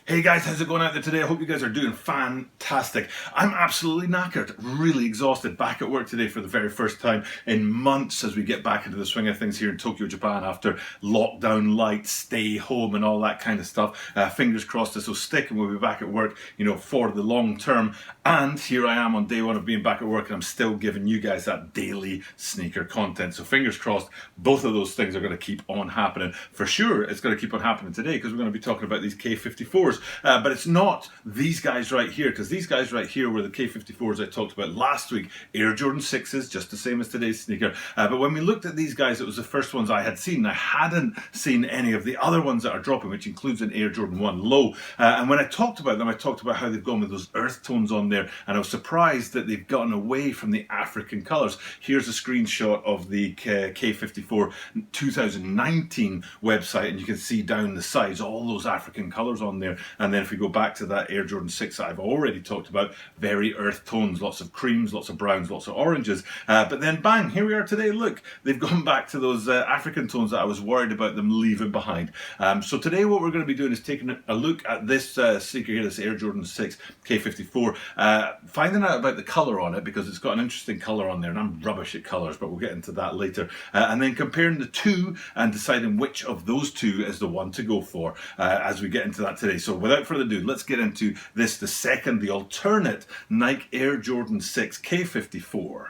Hey guys, how's it going out there today? I hope you guys are doing fantastic. I'm absolutely knackered, really exhausted, back at work today for the very first time in months as we get back into the swing of things here in Tokyo, Japan after lockdown light, stay home and all that kind of stuff. Fingers crossed this will stick and we'll be back at work, for the long term. And here I am on day one of being back at work and I'm still giving you guys that daily sneaker content. So fingers crossed, both of those things are going to keep on happening. For sure, it's going to keep on happening today because we're going to be talking about these K54s. But it's not these guys right here, because these guys right here were the K54s I talked about last week. Air Jordan 6s, just the same as today's sneaker. But when we looked at these guys, it was the first ones I had seen. I hadn't seen any of the other ones that are dropping, which includes an Air Jordan 1 Low. And when I talked about them, I talked about how they've gone with those earth tones on there. And I was surprised that they've gotten away from the African colours. Here's a screenshot of the K54 2019 website, and you can see down the sides all those African colours on there. And then if we go back to that Air Jordan 6 that I've already talked about, very earth tones, lots of creams, lots of browns, lots of oranges. But then bang, here we are today. Look, they've gone back to those African tones that I was worried about them leaving behind. So today what we're going to be doing is taking a look at this sneaker here, this Air Jordan 6 K54, finding out about the colour on it because it's got an interesting colour on there, and I'm rubbish at colours, but we'll get into that later. And then comparing the two and deciding which of those two is the one to go for as we get into that today. So without further ado, let's get into this, the alternate Nike Air Jordan 6 K54.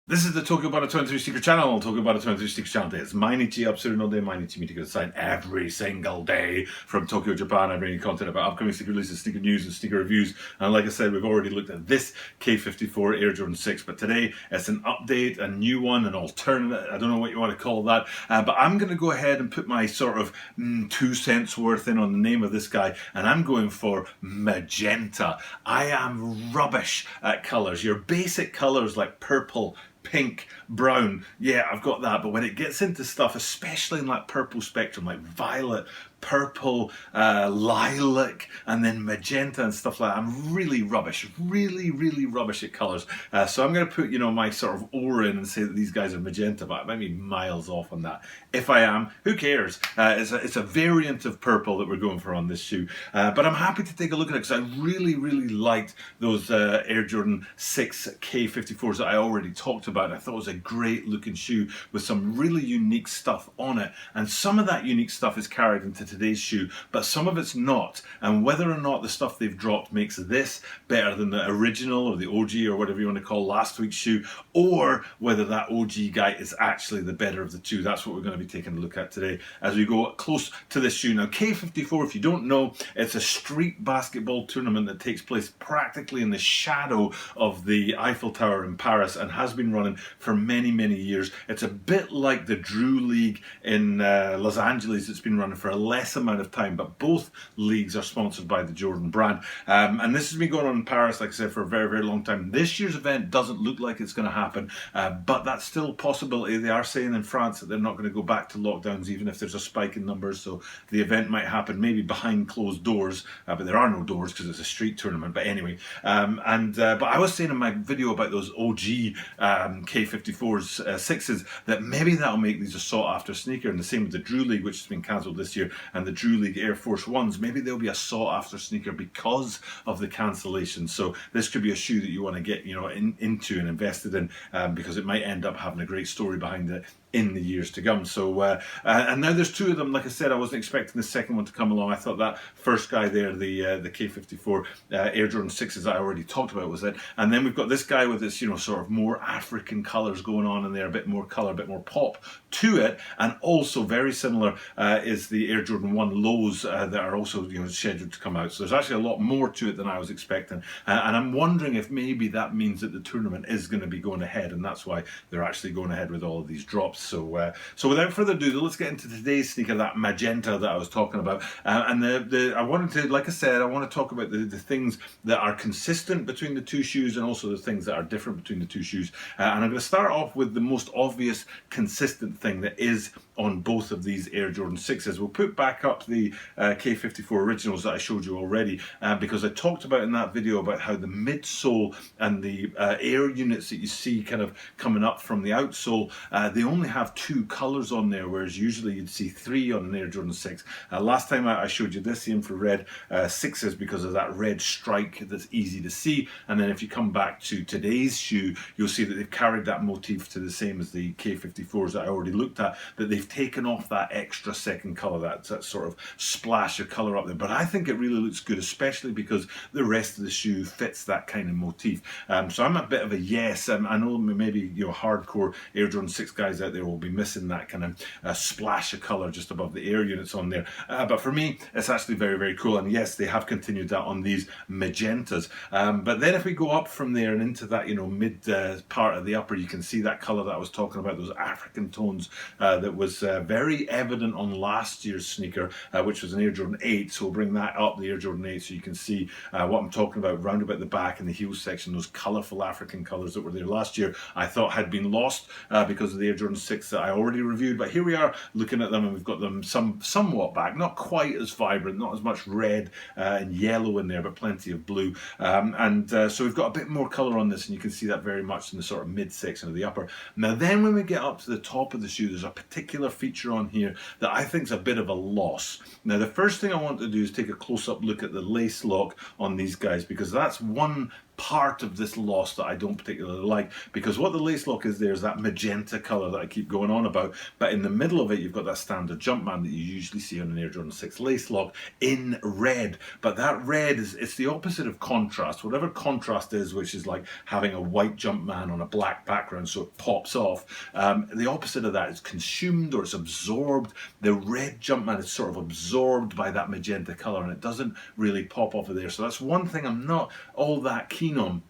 This is the Tokyo About 23 Sneaker Channel. Tokyo About 23 Sneaker Channel day. It's Mainichi Upsuru no day, Mainichi meeting aside every single day from Tokyo, Japan. I bring you content about upcoming sneaker releases, sneaker news, and sneaker reviews. And like I said, we've already looked at this K54 Air Jordan 6, but today it's an update, a new one, an alternate. I don't know what you want to call that, but I'm going to go ahead and put my sort of 2 cents worth in on the name of this guy, and I'm going for Magenta. I am rubbish at colours. Your basic colours like purple, pink, brown, yeah, I've got that. But when it gets into stuff, especially in that purple spectrum, like violet, purple, lilac, and then magenta and stuff like that, I'm really rubbish, really rubbish at colours. So I'm going to put, my sort of aura in and say that these guys are magenta, but I might be miles off on that. If I am, who cares? It's a variant of purple that we're going for on this shoe. But I'm happy to take a look at it because I really liked those Air Jordan 6 K54s that I already talked about. I thought it was a great looking shoe with some really unique stuff on it. And some of that unique stuff is carried into today's shoe, but some of it's not. And whether or not the stuff they've dropped makes this better than the original or the OG or whatever you want to call last week's shoe, or whether that OG guy is actually the better of the two, that's what we're going to be taking a look at today as we go close to this shoe. Now, K54, if you don't know, it's a street basketball tournament that takes place practically in the shadow of the Eiffel Tower in Paris and has been running for many years. It's a bit like the Drew League in Los Angeles. It's been running for a less amount of time, but both leagues are sponsored by the Jordan brand. And this has been going on in Paris, like I said, for a very long time. This year's event doesn't look like it's going to happen, but that's still a possibility. They are saying in France that they're not going to go back to lockdowns even if there's a spike in numbers, so the event might happen maybe behind closed doors, but there are no doors because it's a street tournament. But anyway, but I was saying in my video about those OG K54s, 6s, that maybe that'll make these a sought after sneaker, and the same with the Drew League, which has been cancelled this year, and the Drew League Air Force Ones, maybe they'll be a sought after sneaker because of the cancellation. So this could be a shoe that you want to get into and invested in, because it might end up having a great story behind it in the years to come. So and now there's two of them. Like I said, I wasn't expecting the second one to come along. I thought that first guy there, the K54 Air Jordan 6s I already talked about, was it. And then we've got this guy with this sort of more African colours going on in there, a bit more colour, a bit more pop to it. And also very similar is the Air Jordan 1 Lows that are also scheduled to come out. So there's actually a lot more to it than I was expecting, and I'm wondering if maybe that means that the tournament is going to be going ahead, and that's why they're actually going ahead with all of these drops. So so without further ado, let's get into today's sneaker, that Magenta that I was talking about. And I wanted to, like I said, I want to talk about the things that are consistent between the two shoes and also the things that are different between the two shoes. And I'm going to start off with the most obvious consistent thing that is on both of these Air Jordan 6s. We'll put back up the K54 originals that I showed you already, because I talked about in that video about how the midsole and the air units that you see kind of coming up from the outsole, they only have 2 colours on there, whereas usually you'd see 3 on an Air Jordan 6. Last time I showed you this, the infrared 6s, because of that red strike that's easy to see. And then if you come back to today's shoe, you'll see that they've carried that motif to the same as the K54s that I already looked at, but they've taken off that extra second colour, that sort of splash of colour up there. But I think it really looks good, especially because the rest of the shoe fits that kind of motif. So I'm a bit of a yes. I know maybe hardcore Air Jordan 6 guys out there will be missing that kind of splash of colour just above the air units on there. But for me, it's actually very, very cool. And yes, they have continued that on these Magentas. But then if we go up from there and into that mid part of the upper, you can see that colour that I was talking about, those African tones that was very evident on last year's sneaker, which was an Air Jordan 8. So we'll bring that up, the Air Jordan 8, so you can see what I'm talking about round about the back and the heel section. Those colourful African colours that were there last year, I thought had been lost because of the Air Jordan 6 that I already reviewed. But here we are looking at them, and we've got them somewhat back, not quite as vibrant, not as much red and yellow in there, but plenty of blue. So we've got a bit more colour on this, and you can see that very much in the sort of mid section of the upper. Now then, when we get up to the top of the shoe, there's a particular feature on here that I think is a bit of a loss. Now the first thing I want to do is take a close-up look at the lace lock on these guys, because that's one part of this loss that I don't particularly like, because what the lace lock is there is that magenta colour that I keep going on about, but in the middle of it you've got that standard Jumpman that you usually see on an Air Jordan 6 lace lock in red. But that red it's the opposite of contrast. Whatever contrast is, which is like having a white Jumpman on a black background so it pops off, the opposite of that is consumed, or it's absorbed. The red Jumpman is sort of absorbed by that magenta colour, and it doesn't really pop off of there. So that's one thing I'm not all that keen on.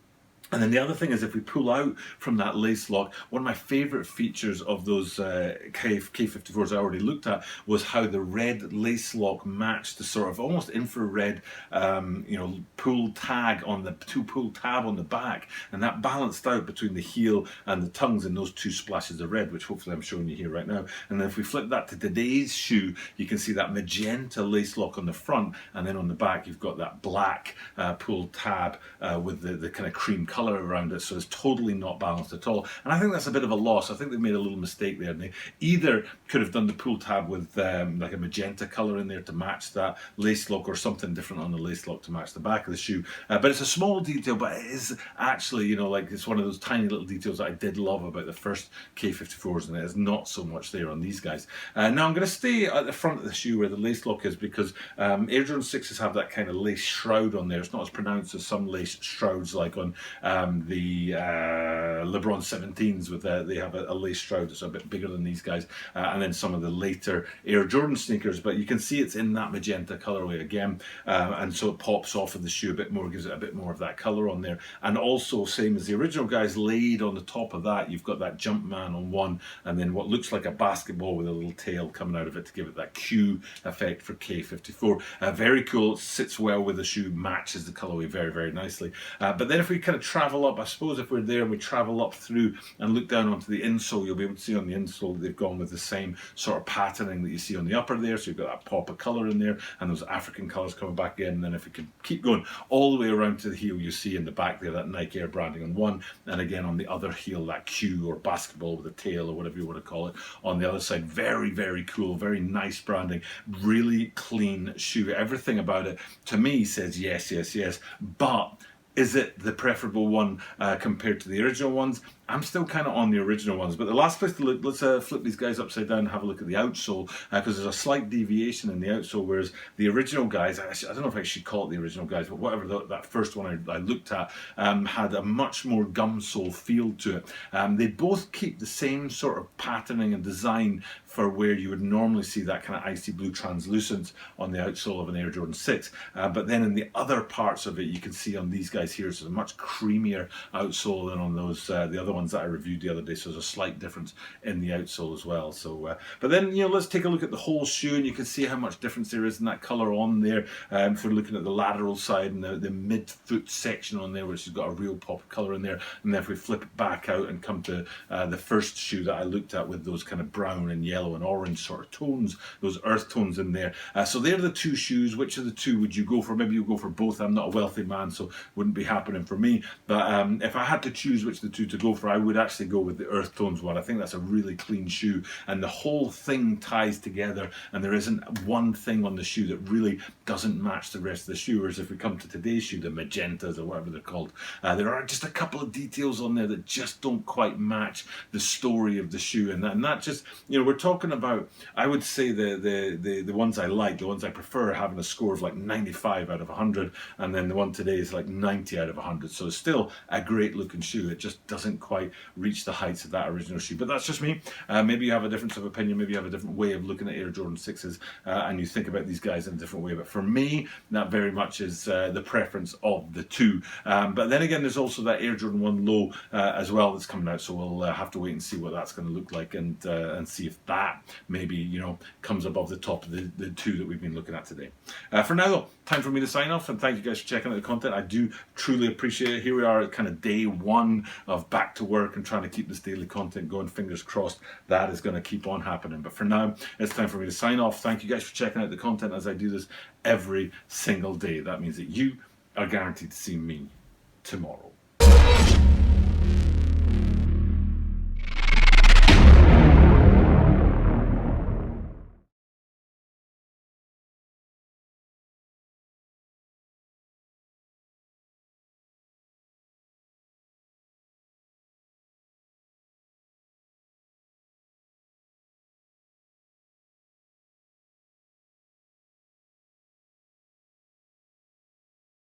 And then the other thing is, if we pull out from that lace lock, one of my favourite features of those K54s I already looked at was how the red lace lock matched the sort of almost infrared pull tag on the pull tab on the back, and that balanced out between the heel and the tongues in those 2 splashes of red, which hopefully I'm showing you here right now. And then if we flip that to today's shoe, you can see that magenta lace lock on the front, and then on the back you've got that black pull tab with the kind of cream colour around it, so it's totally not balanced at all. And I think that's a bit of a loss. I think they made a little mistake there, and they either could have done the pull tab with like a magenta colour in there to match that lace lock, or something different on the lace lock to match the back of the shoe. But it's a small detail, but it is actually, like it's one of those tiny little details that I did love about the first K54s, and it is not so much there on these guys. Now I'm going to stay at the front of the shoe where the lace lock is, because Air Jordan 6s have that kind of lace shroud on there. It's not as pronounced as some lace shrouds like on the LeBron 17s with they have a lace shroud that's a bit bigger than these guys, and then some of the later Air Jordan sneakers, but you can see it's in that magenta colorway again, and so it pops off of the shoe a bit more, gives it a bit more of that color on there. And also, same as the original guys, laid on the top of that, you've got that Jumpman on one, and then what looks like a basketball with a little tail coming out of it to give it that Q effect for K54. Very cool, it sits well with the shoe, matches the colorway very, very nicely. But then if we kind of travel up, I suppose if we're there and we travel up through and look down onto the insole, you'll be able to see on the insole they've gone with the same sort of patterning that you see on the upper there. So you've got that pop of colour in there, and those African colours coming back in. And then if we could keep going all the way around to the heel, you see in the back there that Nike Air branding on one, and again on the other heel that Q or basketball with a tail or whatever you want to call it on the other side. Very, very cool, very nice branding, really clean shoe. Everything about it to me says yes, yes, yes, but is it the preferable one compared to the original ones? I'm still kind of on the original ones, but the last place to look, let's flip these guys upside down and have a look at the outsole, because there's a slight deviation in the outsole, whereas the original guys, I don't know if I should call it the original guys, but whatever that first one I looked at had a much more gum sole feel to it. They both keep the same sort of patterning and design for where you would normally see that kind of icy blue translucence on the outsole of an Air Jordan 6. But then in the other parts of it, you can see on these guys here, it's a much creamier outsole than on those the other ones that I reviewed the other day, so there's a slight difference in the outsole as well. So, but then, let's take a look at the whole shoe, and you can see how much difference there is in that colour on there. If we're looking at the lateral side and the mid-foot section on there, which has got a real pop of colour in there, and then if we flip it back out and come to the first shoe that I looked at with those kind of brown and yellow and orange sort of tones, those earth tones in there. So they're the two shoes. Which of the two would you go for? Maybe you'll go for both. I'm not a wealthy man, so wouldn't be happening for me. But if I had to choose which of the two to go for, I would actually go with the earth tones one. I think that's a really clean shoe, and the whole thing ties together, and there isn't one thing on the shoe that really doesn't match the rest of the shoe. Whereas if we come to today's shoe, the Magentas or whatever they're called, there are just a couple of details on there that just don't quite match the story of the shoe, and that just, we're talking about, I would say the ones I like, the ones I prefer, having a score of like 95 out of 100, and then the one today is like 90 out of 100. So it's still a great looking shoe. It just doesn't quite reach the heights of that original shoe. But that's just me. Maybe you have a difference of opinion. Maybe you have a different way of looking at Air Jordan 6s, and you think about these guys in a different way. But for me, that very much is the preference of the two. But then again, there's also that Air Jordan 1 Low as well that's coming out. So we'll have to wait and see what that's going to look like, and see if that maybe comes above the top of the two that we've been looking at today. For now though, time for me to sign off, and thank you guys for checking out the content. I do truly appreciate it. Here we are at kind of day one of back to work and trying to keep this daily content going. Fingers crossed that is going to keep on happening. But for now, it's time for me to sign off. Thank you guys for checking out the content as I do this every single day. That means that you are guaranteed to see me tomorrow.